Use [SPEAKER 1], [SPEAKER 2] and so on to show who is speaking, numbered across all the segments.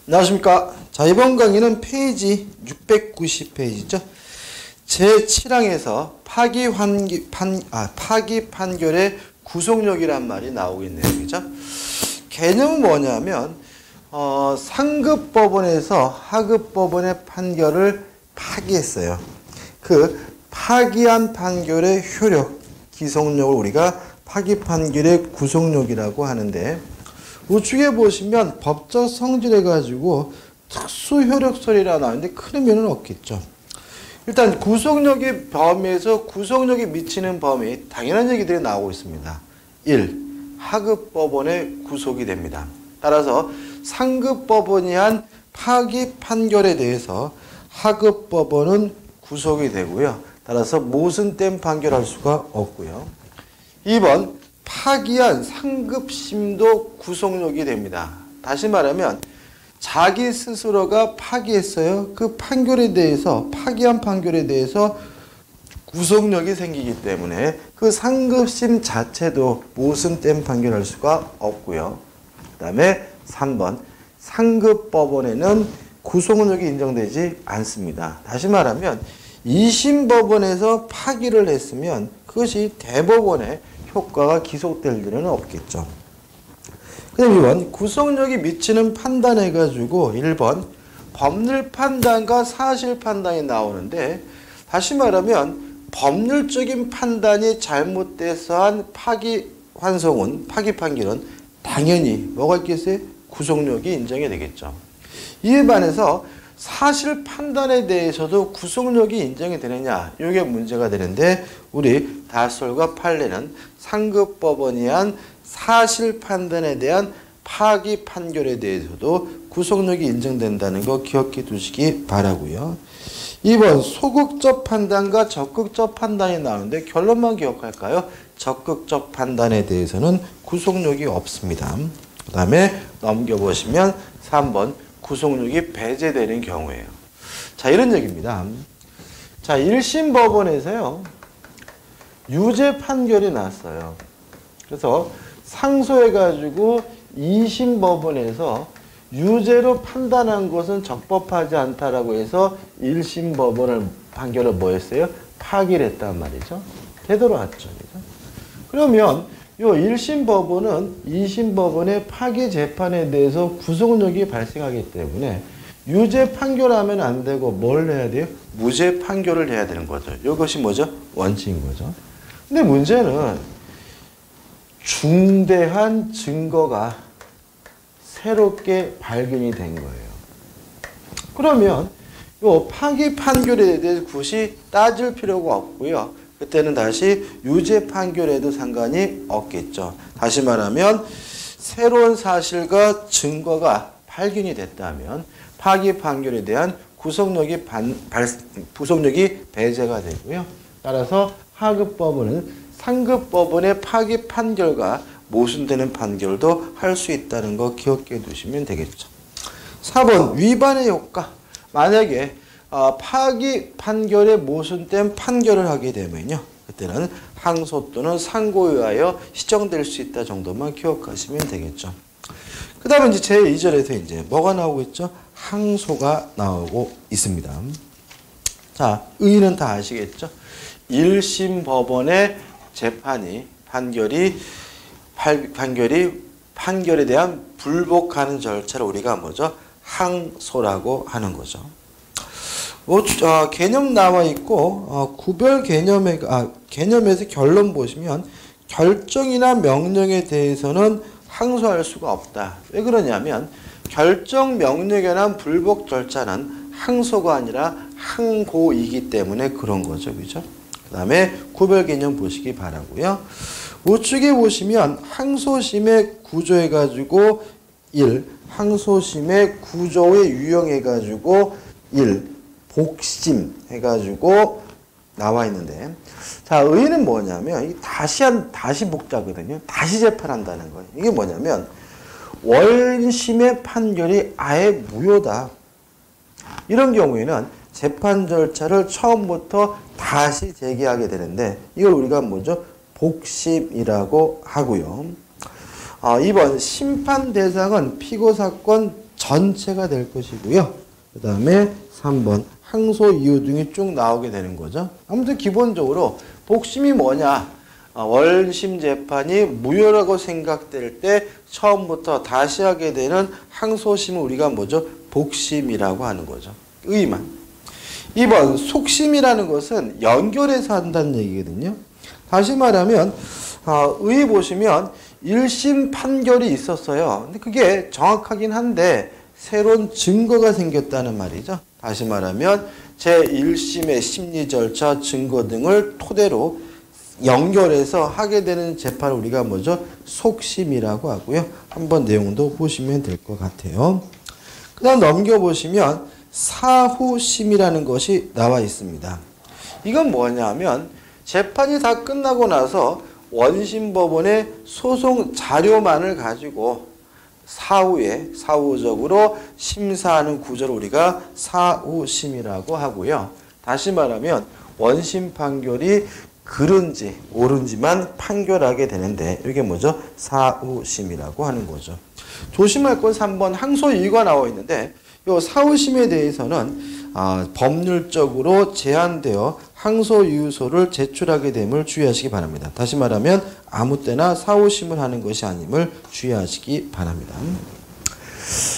[SPEAKER 1] 안녕하십니까. 자, 이번 강의는 페이지 690페이지죠. 제7항에서 파기 판결의 구속력이란 말이 나오고 있는 내용이죠. 개념은 뭐냐면 상급법원에서 하급법원의 판결을 파기했어요. 그 파기한 판결의 효력, 기속력을 우리가 파기 판결의 구속력이라고 하는데, 우측에 보시면 법적 성질해가지고 특수 효력설이라 나오는데 큰 의미는 없겠죠. 일단 구속력의 범위에서 구속력이 미치는 범위, 당연한 얘기들이 나오고 있습니다. 1. 하급법원에 구속이 됩니다. 따라서 상급법원이 한 파기 판결에 대해서 하급법원은 구속이 되고요. 따라서 모순된 판결할 수가 없고요. 2번, 파기한 상급심도 구속력이 됩니다. 다시 말하면 자기 스스로가 파기했어요. 그 판결에 대해서, 파기한 판결에 대해서 구속력이 생기기 때문에 그 상급심 자체도 모순된 판결할 수가 없고요. 그 다음에 3번, 상급법원에는 구속력이 인정되지 않습니다. 다시 말하면 2심 법원에서 파기를 했으면 그것이 대법원에 효과가 기속될 일은 없겠죠. 그다음 2번, 구속력이 미치는 판단해가지고 1번, 법률 판단과 사실 판단이 나오는데, 다시 말하면 법률적인 판단이 잘못돼서 한 파기 환송은, 파기 판결은 당연히 뭐가 있겠어요? 구속력이 인정이 되겠죠. 이에 반해서 사실 판단에 대해서도 구속력이 인정이 되느냐, 이게 문제가 되는데, 우리 다솔과 판례는 상급법원이 한 사실 판단에 대한 파기 판결에 대해서도 구속력이 인정된다는 거 기억해 두시기 바라고요. 2번, 소극적 판단과 적극적 판단이 나오는데 결론만 기억할까요? 적극적 판단에 대해서는 구속력이 없습니다. 그 다음에 넘겨보시면 3번, 구속력이 배제되는 경우예요. 자, 이런 얘기입니다. 자, 1심 법원에서요, 유죄 판결이 났어요. 그래서 상소해가지고 2심 법원에서 유죄로 판단한 것은 적법하지 않다라고 해서 1심 법원을 판결을 뭐 했어요? 파기를 했단 말이죠. 되돌아왔죠. 그죠? 그러면 요 1심 법원은 2심 법원의 파기 재판에 대해서 구속력이 발생하기 때문에 유죄 판결하면 안 되고 뭘 해야 돼요? 무죄 판결을 해야 되는 거죠. 이것이 뭐죠? 원칙인 거죠. 근데 문제는 중대한 증거가 새롭게 발견이 된 거예요. 그러면 요 파기 판결에 대해서 굳이 따질 필요가 없고요. 그때는 다시 유죄 판결에도 상관이 없겠죠. 다시 말하면 새로운 사실과 증거가 발견이 됐다면 파기 판결에 대한 구속력이 배제가 되고요. 따라서 하급법원은 상급법원의 파기 판결과 모순되는 판결도 할 수 있다는 거 기억해 두시면 되겠죠. 4번, 위반의 효과. 만약에 파기 판결에 모순된 판결을 하게 되면요, 그때는 항소 또는 상고에 의하여 시정될 수 있다 정도만 기억하시면 되겠죠. 그 다음에 이제 제2절에서 이제 뭐가 나오고 있죠? 항소가 나오고 있습니다. 자, 의의는 다 아시겠죠? 1심 법원의 판결에 대한 불복하는 절차를 우리가 뭐죠? 항소라고 하는 거죠. 개념 나와 있고, 구별 개념에서 결론 보시면 결정이나 명령에 대해서는 항소할 수가 없다. 왜 그러냐면 결정 명령에 대한 불복 절차는 항소가 아니라 항고이기 때문에 그런 거죠. 그죠? 그 다음에 구별 개념 보시기 바라고요. 우측에 보시면 항소심의 구조해가지고 1, 항소심의 구조에 유형해가지고 1, 복심 해가지고 나와 있는데, 자, 의의는 뭐냐면 다시 복자거든요. 다시 재판한다는 거예요. 이게 뭐냐면 원심의 판결이 아예 무효다. 이런 경우에는 재판 절차를 처음부터 다시 재개하게 되는데, 이걸 우리가 뭐죠? 복심이라고 하고요. 2번, 심판 대상은 피고 사건 전체가 될 것이고요. 그 다음에 3번 항소 이유 등이 쭉 나오게 되는 거죠. 아무튼 기본적으로 복심이 뭐냐? 원심 재판이 무효라고 생각될 때 처음부터 다시 하게 되는 항소심을 우리가 뭐죠? 복심이라고 하는 거죠. 의만. 2번 속심이라는 것은 연결해서 한다는 얘기거든요. 다시 말하면 의 보시면 1심 판결이 있었어요. 근데 그게 정확하긴 한데 새로운 증거가 생겼다는 말이죠. 다시 말하면 제1심의 심리 절차, 증거 등을 토대로 연결해서 하게 되는 재판을 우리가 뭐죠? 속심이라고 하고요. 한번 내용도 보시면 될 것 같아요. 그 다음 넘겨보시면 사후심이라는 것이 나와 있습니다. 이건 뭐냐면 재판이 다 끝나고 나서 원심법원의 소송 자료만을 가지고 사후적으로 심사하는 구조를 우리가 사후심이라고 하고요. 다시 말하면 원심 판결이 그른지 옳은지만 판결하게 되는데 이게 뭐죠? 사후심이라고 하는 거죠. 조심할 건 3번 항소 이유가 나와 있는데 이 사후심에 대해서는 법률적으로 제한되어 항소 이유서를 제출하게 됨을 주의하시기 바랍니다. 다시 말하면 아무 때나 사후심을 하는 것이 아님을 주의하시기 바랍니다.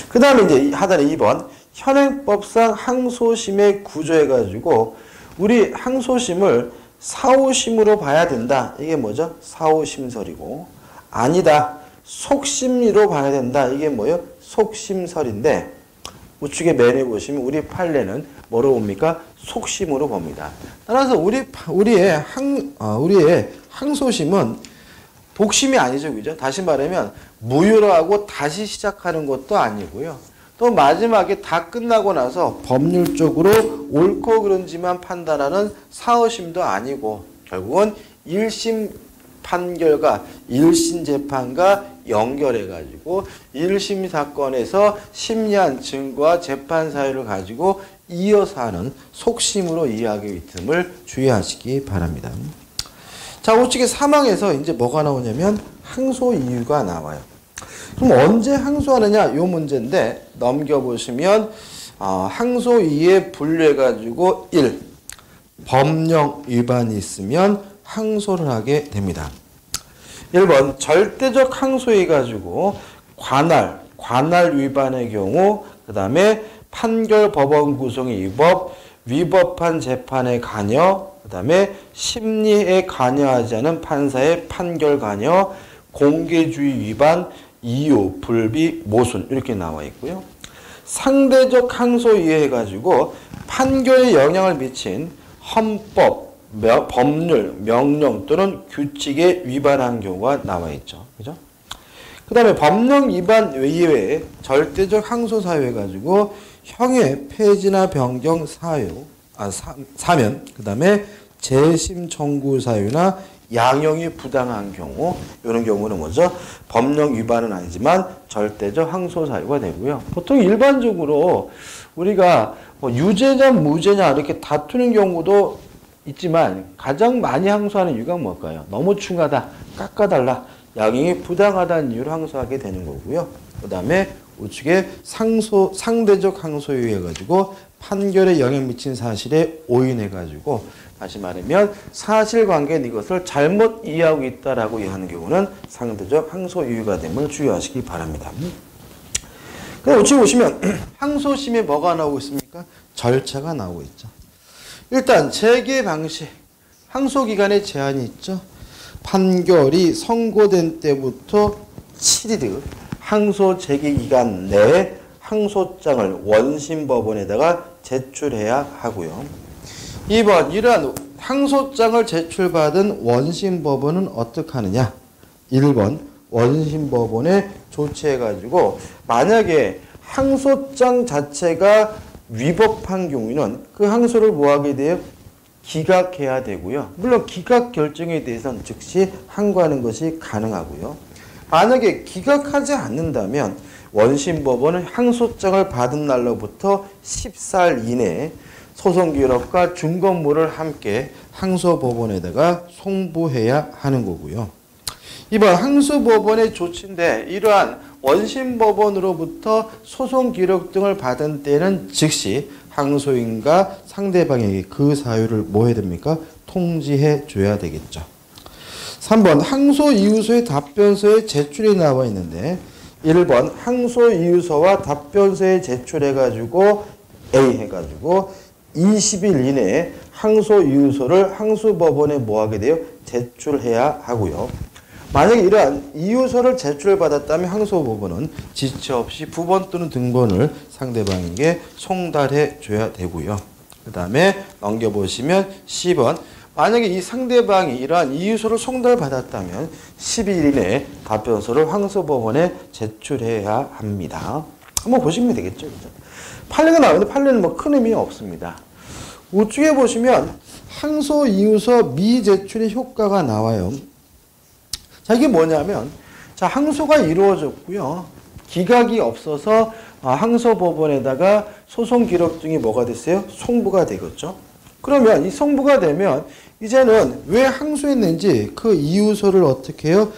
[SPEAKER 1] 그 다음에 이제 하단에 2번 현행법상 항소심의 구조해가지고 우리 항소심을 사후심으로 봐야 된다. 이게 뭐죠? 사후심설이고 아니다. 속심으로 봐야 된다. 이게 뭐예요? 속심설인데 우측에 맨에 보시면 우리 판례는 뭐로 봅니까? 속심으로 봅니다. 따라서 우리의 항소심은 복심이 아니죠. 그죠? 다시 말하면 무효로 하고 다시 시작하는 것도 아니고요. 또 마지막에 다 끝나고 나서 법률적으로 옳고 그른지만 판단하는 사후심도 아니고 결국은 1심 판결과 1심 재판과 연결해가지고 1심 사건에서 심리한 증거와 재판 사유를 가지고 이어서 하는 속심으로 이해하기 틈을 주의하시기 바랍니다. 자, 우측에 사망에서 이제 뭐가 나오냐면 항소 이유가 나와요. 그럼 언제 항소하느냐? 이 문제인데 넘겨보시면 항소 이유에 분류해가지고 1. 법령 위반이 있으면 항소를 하게 됩니다. 1번 절대적 항소해가지고 관할 위반의 경우 그 다음에 판결 법원 구성의 위법한 재판에 관여 그 다음에 심리에 관여하지 않은 판사의 판결 관여 공개주의 위반 이유, 불비, 모순 이렇게 나와 있고요. 상대적 항소 이해해가지고 판결에 영향을 미친 헌법, 법률, 명령 또는 규칙에 위반한 경우가 나와 있죠. 그죠? 그 다음에 법령 위반 이외에 절대적 항소 사유 해가지고 형의 폐지나 변경 사면, 그 다음에 재심 청구 사유나 양형이 부당한 경우, 이런 경우는 뭐죠? 법령 위반은 아니지만 절대적 항소 사유가 되고요. 보통 일반적으로 우리가 유죄냐 무죄냐 이렇게 다투는 경우도 있지만 가장 많이 항소하는 이유가 뭘까요? 너무 충하다, 깎아달라, 양형이 부당하다는 이유로 항소하게 되는 거고요. 그 다음에 우측에 상대적 항소유 해가지고 판결에 영향 미친 사실에 오인해가지고 다시 말하면 사실관계는 이것을 잘못 이해하고 있다라고 이해하는 경우는 상대적 항소 이유가 됨을 주의하시기 바랍니다. 그럼 우측에 보시면 항소심에 뭐가 나오고 있습니까? 절차가 나오고 있죠. 일단 재개 방식, 항소기간에 제한이 있죠. 판결이 선고된 때부터 7일 항소 재개기간 내에 항소장을 원심법원에다가 제출해야 하고요. 2번 이러한 항소장을 제출받은 원심법원은 어떻게 하느냐? 1번 원심법원에 조치해가지고 만약에 항소장 자체가 위법한 경우에는 그 항소를 뭐하게 돼요? 기각해야 되고요. 물론 기각 결정에 대해서는 즉시 항고하는 것이 가능하고요. 만약에 기각하지 않는다면 원심법원은 항소장을 받은 날로부터 14일 이내에 소송 기록과 증거물을 함께 항소법원에다가 송부해야 하는 거고요. 이번 항소법원의 조치인데 이러한 원심법원으로부터 소송 기록 등을 받은 때는 즉시 항소인과 상대방에게 그 사유를 뭐 해야 됩니까? 통지해 줘야 되겠죠. 3번 항소 이유서의 답변서에 제출이 나와 있는데 1번 항소 이유서와 답변서에 제출해가지고 A 해가지고 20일 이내에 항소 이유서를 항소법원에 뭐 하게 돼요? 제출해야 하고요. 만약에 이러한 이유서를 제출받았다면 항소법원은 지체 없이 부본 또는 등본을 상대방에게 송달해 줘야 되고요. 그 다음에 넘겨보시면 10번 만약에 이 상대방이 이러한 이유서를 송달받았다면 12일 이내에 답변서를 항소법원에 제출해야 합니다. 한번 보시면 되겠죠. 그죠? 판례가 나오는데 판례는 뭐 큰 의미 없습니다. 우측에 보시면 항소 이유서 미제출의 효과가 나와요. 자, 이게 뭐냐면, 자, 항소가 이루어졌고요. 기각이 없어서 항소법원에다가 소송 기록 등이 뭐가 됐어요? 송부가 되겠죠. 그러면 이 송부가 되면 이제는 왜 항소했는지 그 이유서를 어떻게 해요?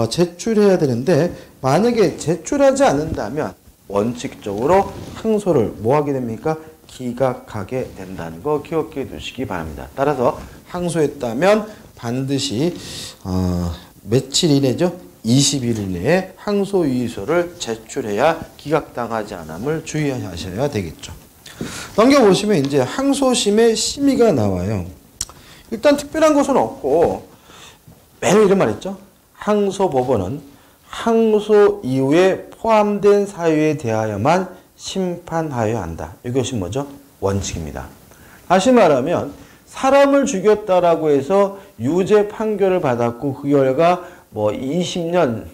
[SPEAKER 1] 제출해야 되는데 만약에 제출하지 않는다면 원칙적으로 항소를 뭐 하게 됩니까? 기각하게 된다는 거 기억해 두시기 바랍니다. 따라서 항소했다면 반드시 며칠 이내죠? 20일 이내에 항소 이유서를 제출해야 기각당하지 않음을 주의하셔야 되겠죠. 넘겨보시면 이제 항소심의 심의가 나와요. 일단 특별한 것은 없고 매일 이런 말 있죠. 항소법원은 항소 이후에 포함된 사유에 대하여만 심판하여야 한다. 이것이 뭐죠? 원칙입니다. 다시 말하면 사람을 죽였다라고 해서 유죄 판결을 받았고 그 결과 뭐 20년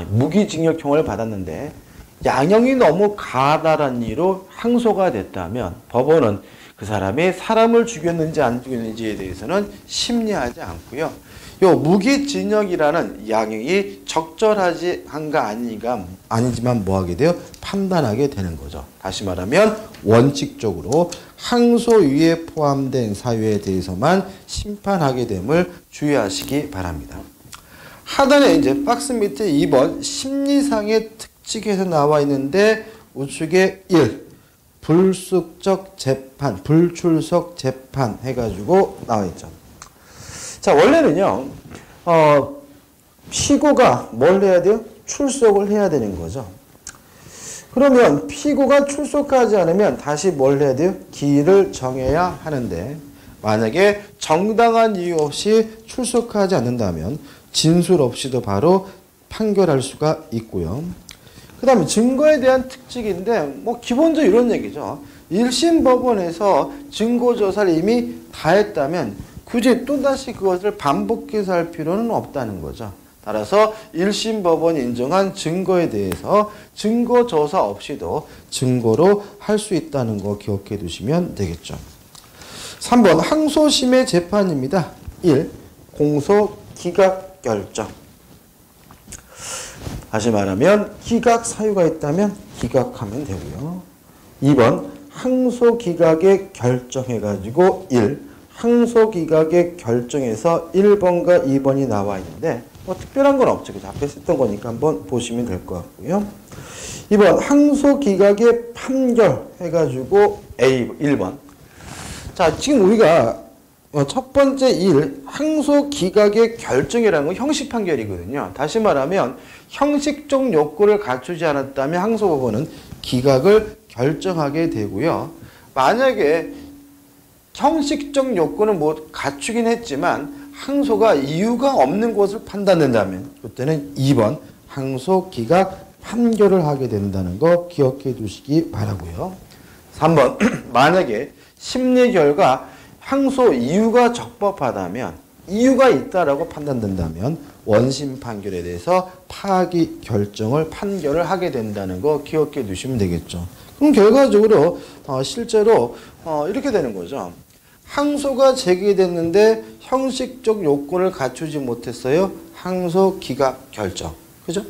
[SPEAKER 1] 무기징역형을 받았는데 양형이 너무 가다란 이유로 항소가 됐다면 법원은 그 사람이 사람을 죽였는지 안 죽였는지에 대해서는 심리하지 않고요. 요 무기징역이라는 양형이 적절하지 한가 아니지만 뭐 하게 돼요? 판단하게 되는 거죠. 다시 말하면 원칙적으로 항소 위에 포함된 사유에 대해서만 심판하게 됨을 주의하시기 바랍니다. 하단에 이제 박스 밑에 2번 심리상의 특칙에서 나와 있는데 우측에 1. 불숙적 재판, 불출석 재판 해가지고 나와 있죠. 자, 원래는요, 피고가 뭘 해야 돼요? 출석을 해야 되는 거죠. 그러면 피고가 출석하지 않으면 다시 뭘 해야 돼요? 기일을 정해야 하는데 만약에 정당한 이유 없이 출석하지 않는다면 진술 없이도 바로 판결할 수가 있고요. 그 다음에 증거에 대한 특징인데 뭐 기본적으로 이런 얘기죠. 1심 법원에서 증거조사를 이미 다 했다면 굳이 또다시 그것을 반복해서 할 필요는 없다는 거죠. 따라서 1심 법원이 인정한 증거에 대해서 증거조사 없이도 증거로 할 수 있다는 거 기억해 두시면 되겠죠. 3번 항소심의 재판입니다. 1. 공소 기각 결정. 다시 말하면 기각 사유가 있다면 기각하면 되고요. 2번 항소 기각의 결정해가지고 1. 항소 기각의 결정에서 1번과 2번이 나와 있는데 뭐 특별한 건 없죠. 그죠? 앞에 썼던 거니까 한번 보시면 될 것 같고요. 2번 항소 기각의 판결 해가지고 A 1번. 자, 지금 우리가 첫 번째 1 항소 기각의 결정이라는 건 형식 판결이거든요. 다시 말하면 형식적 요건을 갖추지 않았다면 항소법원은 기각을 결정하게 되고요. 만약에 형식적 요건을 뭐 갖추긴 했지만 항소가 이유가 없는 것을 판단된다면 그때는 2번 항소 기각 판결을 하게 된다는 거 기억해 두시기 바라고요. 3번 만약에 심리 결과 항소 이유가 적법하다면 이유가 있다라고 판단된다면 원심 판결에 대해서 파기 결정을 판결을 하게 된다는 거 기억해 두시면 되겠죠. 그럼 결과적으로 실제로 이렇게 되는 거죠. 항소가 제기됐는데 형식적 요건을 갖추지 못했어요. 항소 기각 결정. 그죠?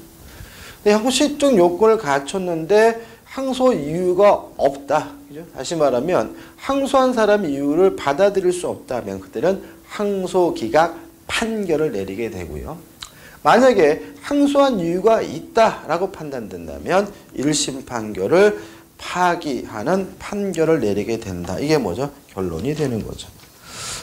[SPEAKER 1] 근데 형식적 요건을 갖췄는데 항소 이유가 없다. 그죠? 다시 말하면 항소한 사람 이유를 받아들일 수 없다면 그때는 항소 기각 판결을 내리게 되고요. 만약에 항소한 이유가 있다라고 판단된다면 1심 판결을 파기하는 판결을 내리게 된다. 이게 뭐죠? 결론이 되는 거죠.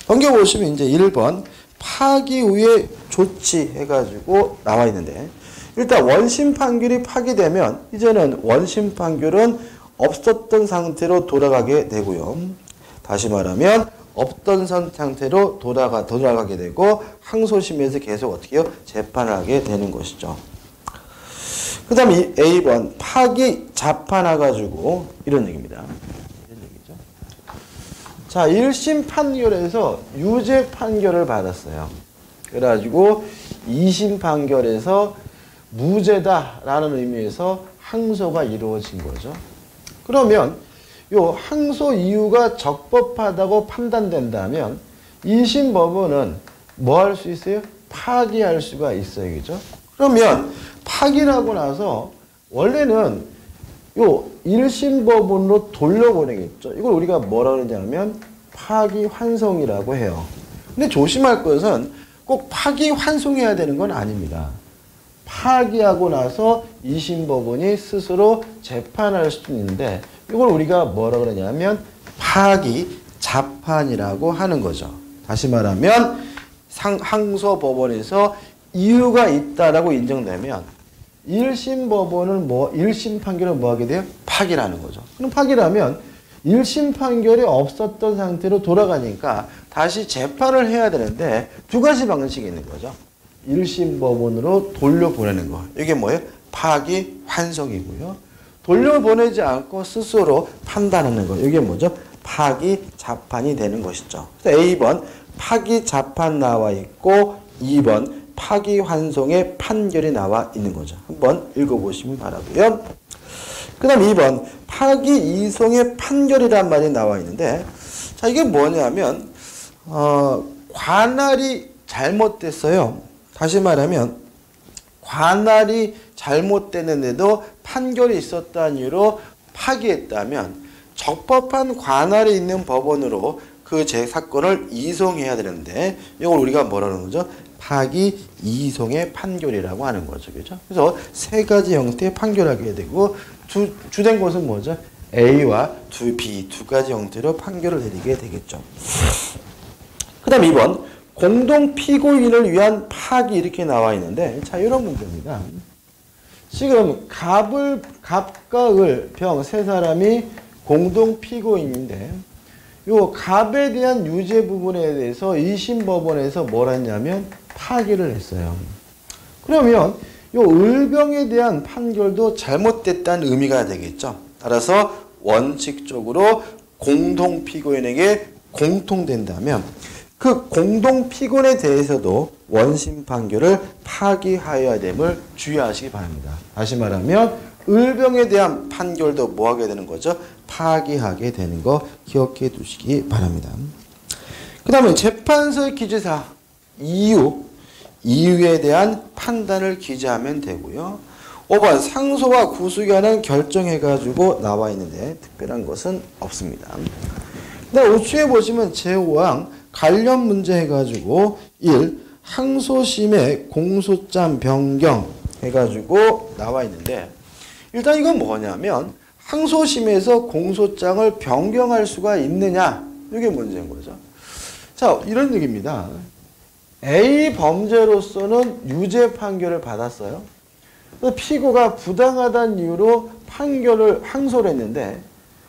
[SPEAKER 1] 넘겨보시면 이제 1번 파기 후에 조치해가지고 나와 있는데 일단 원심 판결이 파기되면 이제는 원심 판결은 없었던 상태로 돌아가게 되고요. 다시 말하면 없던 상태로 돌아가게 되고 항소심에서 계속 어떻게 해요? 재판을 하게 되는 것이죠. 그 다음에 A번 파기 자판해가지고 이런 얘기입니다. 이런 얘기죠. 자, 1심 판결에서 유죄 판결을 받았어요. 그래가지고 2심 판결에서 무죄다라는 의미에서 항소가 이루어진 거죠. 그러면 요 항소 이유가 적법하다고 판단된다면 2심 법원은 뭐 할 수 있어요? 파기할 수가 있어요. 그죠? 그러면 파기하고 나서 원래는 요 1심 법원으로 돌려보내겠죠. 이걸 우리가 뭐라 그러냐면 파기환송이라고 해요. 근데 조심할 것은 꼭 파기환송해야 되는 건 아닙니다. 파기하고 나서 2심 법원이 스스로 재판할 수도 있는데 이걸 우리가 뭐라 그러냐면 파기 자판이라고 하는 거죠. 다시 말하면 항소 법원에서 이유가 있다라고 인정되면 1심 법원은 1심 판결은 뭐 하게 돼요? 파기라는 거죠. 그럼 파기라면 1심 판결이 없었던 상태로 돌아가니까 다시 재판을 해야 되는데 두 가지 방식이 있는 거죠. 1심 법원으로 돌려보내는 거. 이게 뭐예요? 파기환송이고요. 돌려보내지 않고 스스로 판단하는 거. 이게 뭐죠? 파기자판이 되는 것이죠. A번 파기자판 나와 있고 2번 파기환송의 판결이 나와 있는 거죠. 한번 읽어보시면 바라고요. 그 다음 2번 파기이송의 판결이란 말이 나와 있는데 자 이게 뭐냐면 관할이 잘못됐어요. 다시 말하면 관할이 잘못됐는데도 판결이 있었다는 이유로 파기했다면 적법한 관할이 있는 법원으로 그 사건을 이송해야 되는데 이걸 우리가 뭐라는 거죠? 파기이송의 판결이라고 하는 거죠. 그죠? 그래서 세 가지 형태의 판결하게 되고 주된 것은 뭐죠? A와 B 두 가지 형태로 판결을 내리게 되겠죠. 그 다음 2번 공동 피고인을 위한 파기 이렇게 나와 있는데 자 이런 문제입니다. 지금 갑과 을, 병 세 사람이 공동 피고인인데 요 갑에 대한 유죄 부분에 대해서 2심 법원에서 뭘 했냐면 파기를 했어요. 그러면 요 을병에 대한 판결도 잘못됐다는 의미가 되겠죠. 따라서 원칙적으로 공동 피고인에게 공통된다면 그 공동 피고인에 대해서도 원심 판결을 파기하여야 됨을 주의하시기 바랍니다. 다시 말하면 을병에 대한 판결도 뭐 하게 되는 거죠? 파기하게 되는 거 기억해 두시기 바랍니다. 그 다음에 재판서의 기재사 이유에 대한 판단을 기재하면 되고요. 5번 상소와 구속에는 결정해가지고 나와 있는데 특별한 것은 없습니다. 네, 우측에 보시면 제5항 관련 문제 해가지고 1. 항소심의 공소장 변경 해가지고 나와 있는데 일단 이건 뭐냐면 항소심에서 공소장을 변경할 수가 있느냐 이게 문제인 거죠. 자 이런 얘기입니다. A 범죄로서는 유죄 판결을 받았어요. 피고가 부당하다는 이유로 항소를 했는데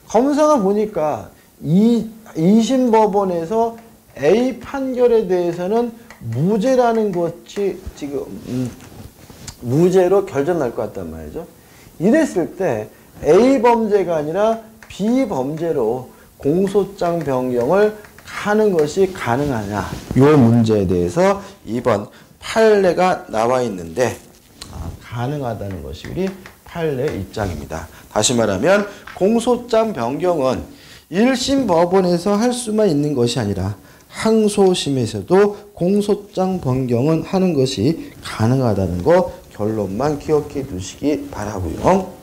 [SPEAKER 1] 검사가 보니까 2심 법원에서 A 판결에 대해서는 무죄라는 것이 지금 무죄로 결정날 것 같단 말이죠. 이랬을 때 A 범죄가 아니라 B 범죄로 공소장 변경을 하는 것이 가능하냐 이 문제에 대해서 2번 판례가 나와 있는데 가능하다는 것이 우리 판례 입장입니다. 다시 말하면 공소장 변경은 1심 법원에서 할 수만 있는 것이 아니라 항소심에서도 공소장 변경은 하는 것이 가능하다는 거 결론만 기억해 두시기 바라고요.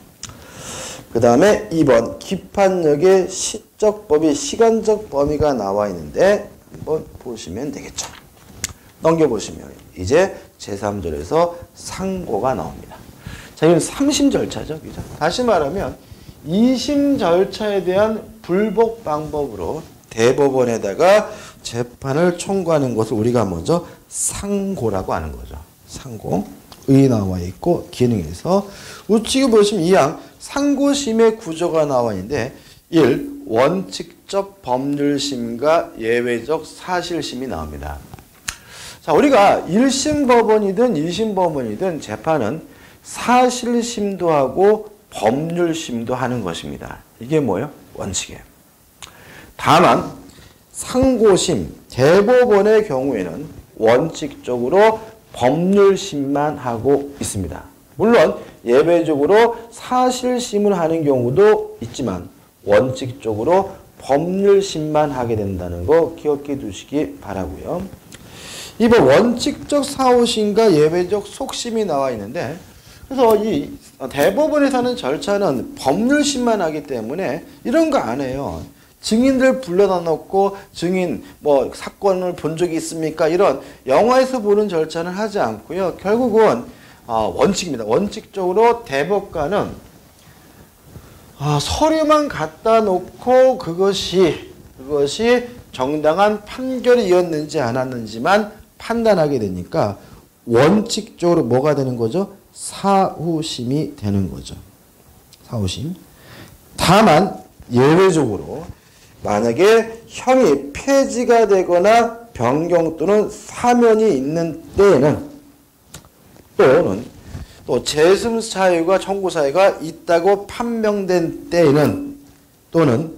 [SPEAKER 1] 그 다음에 2번 기판력의 시적 범위, 시간적 범위가 나와 있는데 한번 보시면 되겠죠. 넘겨보시면 이제 제3절에서 상고가 나옵니다. 자, 이건 3심 절차죠. 그죠? 다시 말하면 2심 절차에 대한 불복 방법으로 대법원에다가 재판을 청구하는 것을 우리가 먼저 상고라고 하는 거죠. 상고. 의 나와 있고 기능에서 우측에 보시면 이항 상고심의 구조가 나와 있는데 1. 원칙적 법률심과 예외적 사실심이 나옵니다. 자, 우리가 1심 법원이든 2심 법원이든 재판은 사실심도 하고 법률심도 하는 것입니다. 이게 뭐예요? 원칙이에요. 다만 상고심, 대법원의 경우에는 원칙적으로 법률심만 하고 있습니다. 물론 예외적으로 사실심을 하는 경우도 있지만 원칙적으로 법률심만 하게 된다는 거 기억해 두시기 바라고요. 이번 원칙적 사후심과 예외적 속심이 나와 있는데 그래서 이 대법원에서 하는 절차는 법률심만 하기 때문에 이런 거 안 해요. 증인들 불러다 놓고 증인 뭐 사건을 본 적이 있습니까? 이런 영화에서 보는 절차는 하지 않고요. 결국은 원칙입니다. 원칙적으로 대법관은 서류만 갖다 놓고 그것이 정당한 판결이었는지 않았는지만 판단하게 되니까 원칙적으로 뭐가 되는 거죠? 사후심이 되는 거죠. 사후심. 다만 예외적으로 만약에 형이 폐지가 되거나 변경 또는 사면이 있는 때에는 또는 또 재심 사유가 청구 사유가 있다고 판명된 때에는 또는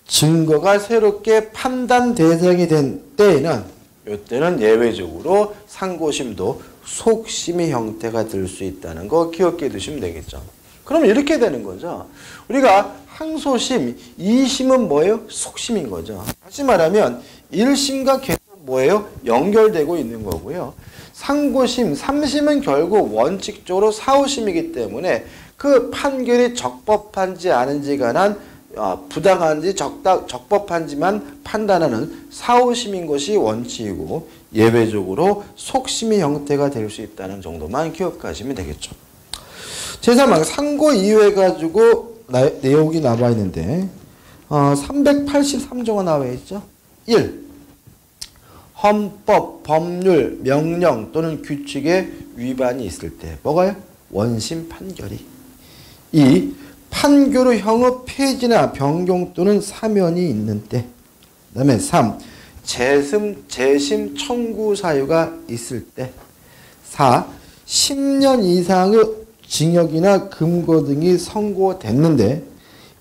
[SPEAKER 1] 증거가 새롭게 판단 대상이 된 때에는 이때는 예외적으로 상고심도 속심의 형태가 될 수 있다는 거 기억해 두시면 되겠죠. 그럼 이렇게 되는 거죠. 우리가 항소심, 2심은 뭐예요? 속심인 거죠. 다시 말하면 1심과 계속 뭐예요? 연결되고 있는 거고요. 상고심, 3심은 결국 원칙적으로 사후심이기 때문에 그 판결이 적법한지 아닌지 관한 부당한지 적법한지만 판단하는 사후심인 것이 원칙이고 예외적으로 속심의 형태가 될 수 있다는 정도만 기억하시면 되겠죠. 제3항 상고 이유해 가지고 내용이 나와 있는데 383조가 나와 있죠. 1. 헌법, 법률, 명령 또는 규칙의 위반이 있을 때 뭐가요? 원심 판결이. 2. 판결 후 형의 폐지나 변경 또는 사면이 있는 때. 그 다음에 3. 재심 청구 사유가 있을 때. 4. 10년 이상의 징역이나 금고 등이 선고됐는데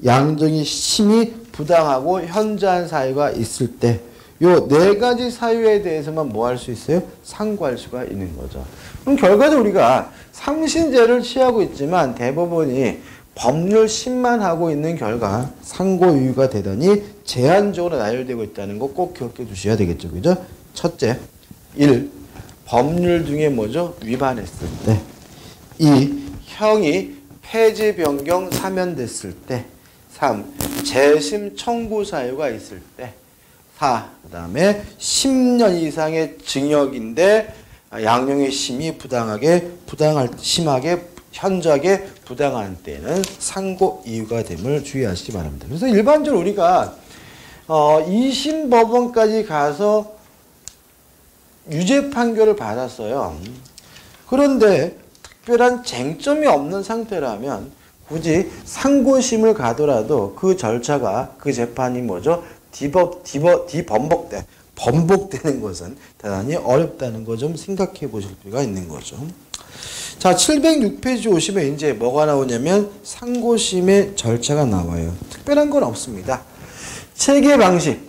[SPEAKER 1] 양정이 심히 부당하고 현저한 사유가 있을 때 요 네 가지 사유에 대해서만 뭐 할 수 있어요? 상고할 수가 있는 거죠. 그럼 결과적으로 우리가 상신제를 취하고 있지만 대법원이 법률심만 하고 있는 결과 상고 이유가 대단히 제한적으로 나열되고 있다는 거 꼭 기억해 두셔야 되겠죠. 그죠? 첫째, 1. 법률 등에 뭐죠? 위반했을 때. 2. 형이 폐지, 변경, 사면됐을 때. 3. 재심 청구 사유가 있을 때. 4. 그 다음에 10년 이상의 징역인데 양형의 심이 심하게 현저하게 부당한 때는 상고 이유가 됨을 주의하시기 바랍니다. 그래서 일반적으로 우리가 2심 법원까지 가서 유죄 판결을 받았어요. 그런데 특별한 쟁점이 없는 상태라면 굳이 상고심을 가더라도 그 절차가 그 재판이 뭐죠? 번복되는 것은 대단히 어렵다는 거 좀 생각해 보실 필요가 있는 거죠. 자, 706페이지 오시면 이제 뭐가 나오냐면 상고심의 절차가 나와요. 특별한 건 없습니다. 체계 방식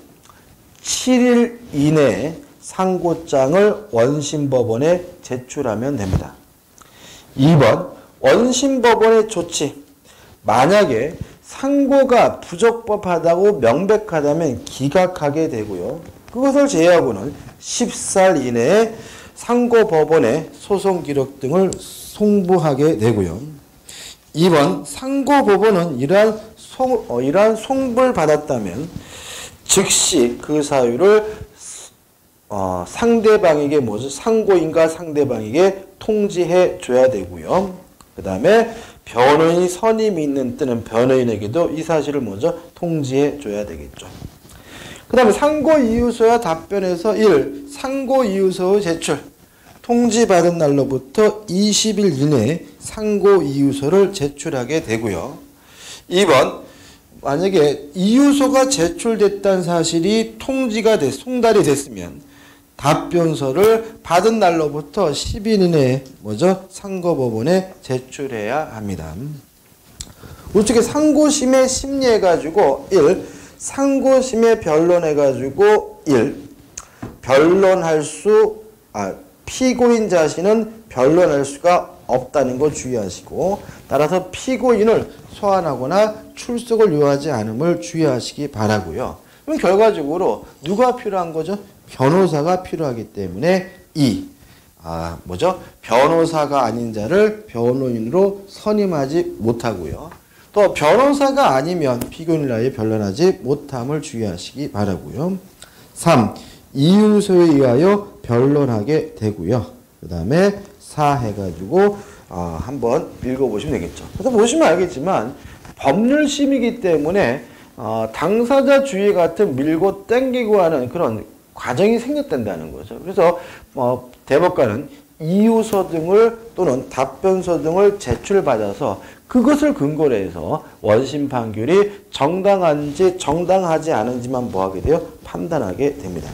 [SPEAKER 1] 7일 이내에 상고장을 원심법원에 제출하면 됩니다. 2번 원심법원의 조치. 만약에 상고가 부적법하다고 명백하다면 기각하게 되고요. 그것을 제외하고는 10살 이내에 상고법원에 소송 기록 등을 송부하게 되고요. 2번 상고법원은 이러한 송부를 받았다면 즉시 그 사유를 상대방에게 뭐죠? 상고인과 상대방에게 통지해 줘야 되고요. 그 다음에 변호인이 선임이 있는 때는 변호인에게도 이 사실을 뭐죠? 통지해 줘야 되겠죠. 그 다음에 상고이유서와 답변에서 1. 상고이유서의 제출. 통지받은 날로부터 20일 이내에 상고이유서를 제출하게 되고요. 2번. 만약에 이유서가 제출됐다는 사실이 송달이 됐으면 답변서를 받은 날로부터 10일 이내에 뭐죠? 상고법원에 제출해야 합니다. 우측에 상고심에 심리해가지고 1. 상고심에 변론해가지고 1. 피고인 자신은 변론할 수가 없다는 거 주의하시고 따라서 피고인을 소환하거나 출석을 요하지 않음을 주의하시기 바라고요. 그럼 결과적으로 누가 필요한 거죠? 변호사가 필요하기 때문에 변호사가 아닌 자를 변호인으로 선임하지 못하고요. 또 변호사가 아니면 피고인을 아예 변론하지 못함을 주의하시기 바라고요. 3. 이유서에 의하여 변론하게 되고요. 그 다음에 4 해가지고 한번 읽어보시면 되겠죠. 그래서 보시면 알겠지만 법률심이기 때문에 당사자 주의 같은 밀고 땡기고 하는 그런 과정이 생겼다는 거죠. 그래서 대법관은 이유서 등을 또는 답변서 등을 제출받아서 그것을 근거로 해서 원심 판결이 정당한지 정당하지 않은지만 뭐하게 돼요? 판단하게 됩니다.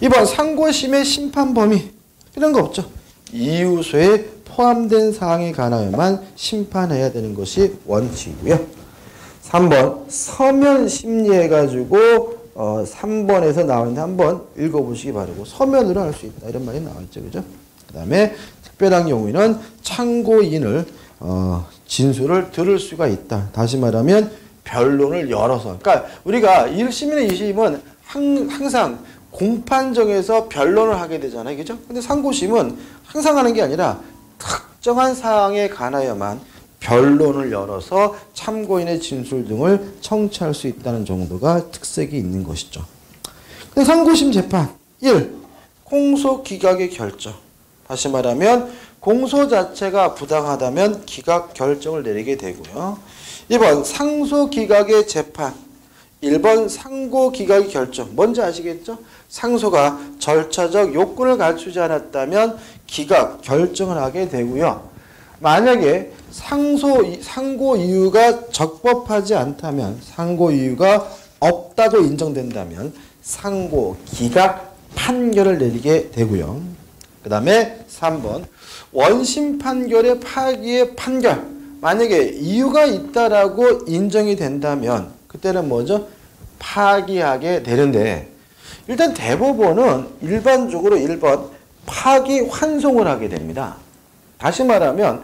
[SPEAKER 1] 이번 상고심의 심판 범위 이런 거 없죠. 이유서에 포함된 사항에 관하여만 심판해야 되는 것이 원칙이고요. 3번 서면 심리해가지고 3번에서 나오는데 한번 읽어보시기 바라고 서면으로 할 수 있다 이런 말이 나왔죠. 그죠? 그 다음에 특별한 경우에는 참고인을 진술을 들을 수가 있다. 다시 말하면 변론을 열어서 그러니까 우리가 1심이나 2심은 항상 공판정에서 변론을 하게 되잖아요. 그죠? 근데 상고심은 항상 하는 게 아니라 특정한 사항에 관하여만 변론을 열어서 참고인의 진술 등을 청취할 수 있다는 정도가 특색이 있는 것이죠. 근데 상고심 재판 1. 공소 기각의 결정. 다시 말하면 공소 자체가 부당하다면 기각 결정을 내리게 되고요. 2번 상소 기각의 재판. 1번 상고 기각의 결정. 뭔지 아시겠죠? 상소가 절차적 요건을 갖추지 않았다면 기각 결정을 하게 되고요. 만약에 상고 이유가 적법하지 않다면 상고 이유가 없다고 인정된다면 상고 기각 판결을 내리게 되고요. 그 다음에 3번 원심 판결의 파기의 판결. 만약에 이유가 있다라고 인정이 된다면 그때는 뭐죠? 파기하게 되는데 일단 대법원은 일반적으로 1번 파기 환송을 하게 됩니다. 다시 말하면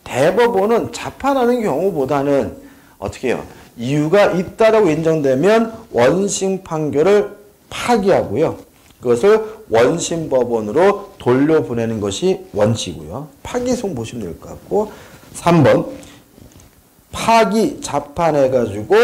[SPEAKER 1] 대법원은 재판하는 경우보다는 어떻게 해요? 이유가 있다라고 인정되면 원심 판결을 파기하고요. 그것을 원심법원으로 돌려보내는 것이 원칙이고요. 파기송 보시면 될 것 같고 3번 파기 재판해가지고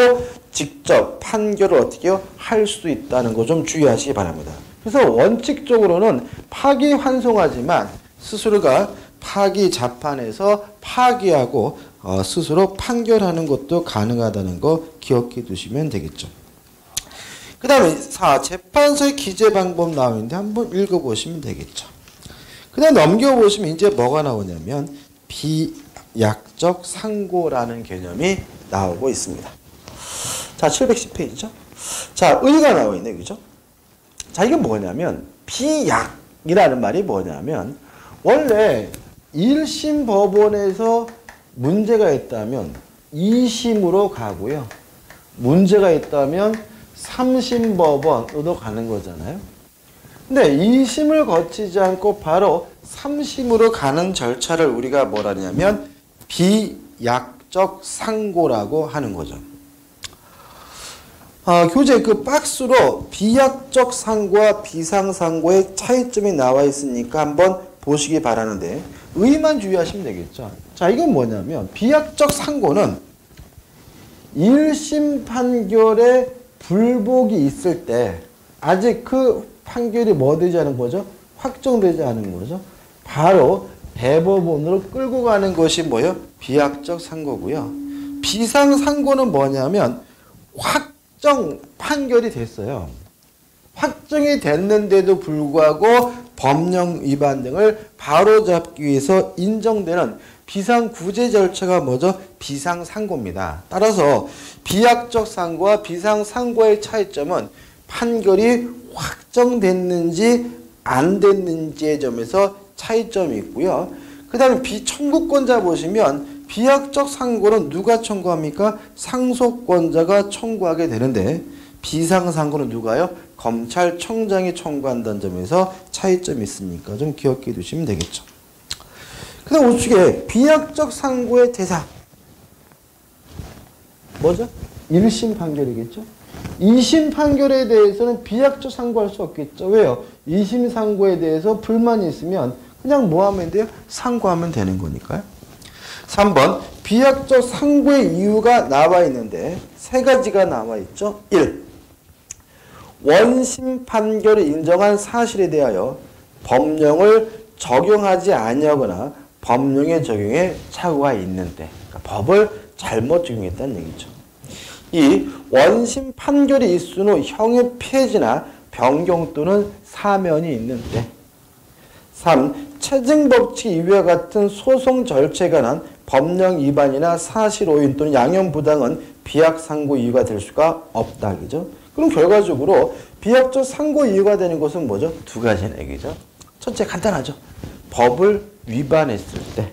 [SPEAKER 1] 직접 판결을 어떻게 해요? 할 수 있다는 거 좀 주의하시기 바랍니다. 그래서 원칙적으로는 파기 환송하지만 스스로가 파기 재판에서 파기하고 스스로 판결하는 것도 가능하다는 거 기억해 두시면 되겠죠. 그 다음에 4. 재판소의 기재 방법 나오는데 한번 읽어보시면 되겠죠. 그 다음 넘겨보시면 이제 뭐가 나오냐면 비약적 상고라는 개념이 나오고 있습니다. 자, 710페이지죠. 자, 의가 나와 있네, 그죠? 자, 이게 뭐냐면 비약이라는 말이 뭐냐면 원래 1심 법원에서 문제가 있다면 2심으로 가고요. 문제가 있다면 3심 법원으로 가는 거잖아요. 근데 2심을 거치지 않고 바로 3심으로 가는 절차를 우리가 뭐라 하냐면 비약적 상고라고 하는 거죠. 교재 그 박스로 비약적 상고와 비상상고의 차이점이 나와 있으니까 한번 보시기 바라는데 의만 주의하시면 되겠죠. 자, 이건 뭐냐면 비약적 상고는 1심 판결에 불복이 있을 때 아직 그 판결이 뭐 되지 않은 거죠? 확정되지 않은 거죠. 바로 대법원으로 끌고 가는 것이 뭐예요? 비약적 상고고요. 비상상고는 뭐냐면 확정 판결이 됐어요. 확정이 됐는데도 불구하고 법령 위반 등을 바로잡기 위해서 인정되는 비상구제 절차가 뭐죠? 비상상고입니다. 따라서 비약적 상고와 비상상고의 차이점은 판결이 확정됐는지 안 됐는지의 점에서 차이점이 있고요. 그 다음에 비청구권자 보시면 비약적 상고는 누가 청구합니까? 상속권자가 청구하게 되는데 비상상고는 누가요? 검찰청장이 청구한다는 점에서 차이점이 있으니까 좀 기억해 두시면 되겠죠. 그 다음 우측에 비약적 상고의 대상 뭐죠? 1심 판결이겠죠. 2심 판결에 대해서는 비약적 상고할 수 없겠죠. 왜요? 2심 상고에 대해서 불만이 있으면 그냥 뭐 하면 돼요? 상고하면 되는 거니까요. 3번 비약적 상고의 이유가 나와 있는데 세 가지가 나와 있죠. 1. 원심 판결을 인정한 사실에 대하여 법령을 적용하지 아니하거나 법령의 적용에 착오가 있는데 그러니까 법을 잘못 적용했다는 얘기죠. 2. 원심 판결이 있은 후 형의 폐지나 변경 또는 사면이 있는데 3. 체증법칙 이외와 같은 소송 절차에 관한 법령 위반이나 사실 오인 또는 양형 부당은 비약 상고 이유가 될 수가 없다. 그죠? 그럼 결과적으로 비약적 상고 이유가 되는 것은 뭐죠? 두 가지는 얘기죠. 첫째 간단하죠. 법을 위반했을 때.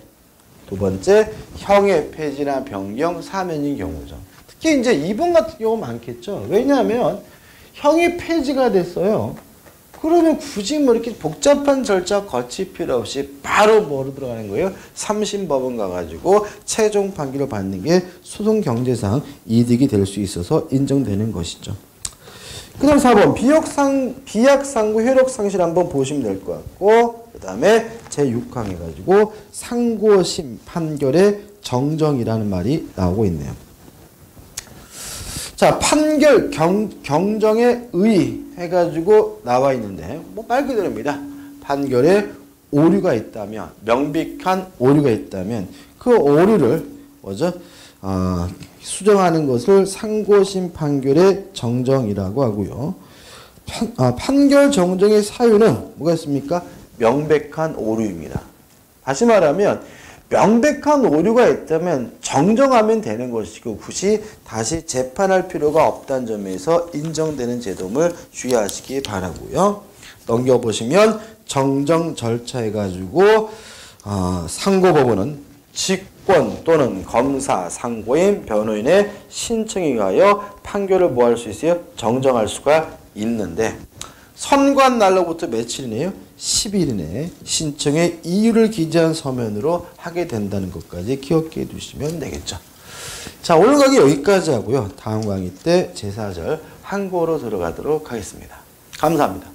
[SPEAKER 1] 두 번째 형의 폐지나 변경, 사면인 경우죠. 특히 이제 2번 같은 경우 많겠죠. 왜냐하면 형이 폐지가 됐어요. 그러면 굳이 뭐 이렇게 복잡한 절차 거칠 필요 없이 바로 뭐로 들어가는 거예요? 3심 법원 가가지고 최종 판결을 받는 게 소송 경제상 이득이 될 수 있어서 인정되는 것이죠. 그 다음 4번 비약상고 효력상실 한번 보시면 될 것 같고 그 다음에 제6항 해가지고 상고심 판결의 정정이라는 말이 나오고 있네요. 자, 판결 경정의 의 해가지고 나와 있는데 뭐 말 그대로입니다. 판결에 오류가 있다면 명백한 오류가 있다면 그 오류를 뭐죠? 수정하는 것을 상고심 판결의 정정이라고 하고요. 판결 정정의 사유는 뭐가 있습니까? 명백한 오류입니다. 다시 말하면 명백한 오류가 있다면 정정하면 되는 것이고 굳이 다시 재판할 필요가 없다는 점에서 인정되는 제도를 주의하시기 바라고요. 넘겨보시면 정정 절차 해가지고 상고법원은 직권 또는 검사, 상고인, 변호인의 신청에 의하여 판결을 뭐 할 수 있어요? 정정할 수가 있는데 선고한 날로부터 며칠이네요? 10일이네. 신청의 이유를 기재한 서면으로 하게 된다는 것까지 기억해 두시면 되겠죠. 자, 오늘 강의 여기까지 하고요. 다음 강의 때 제4절 한국어로 들어가도록 하겠습니다. 감사합니다.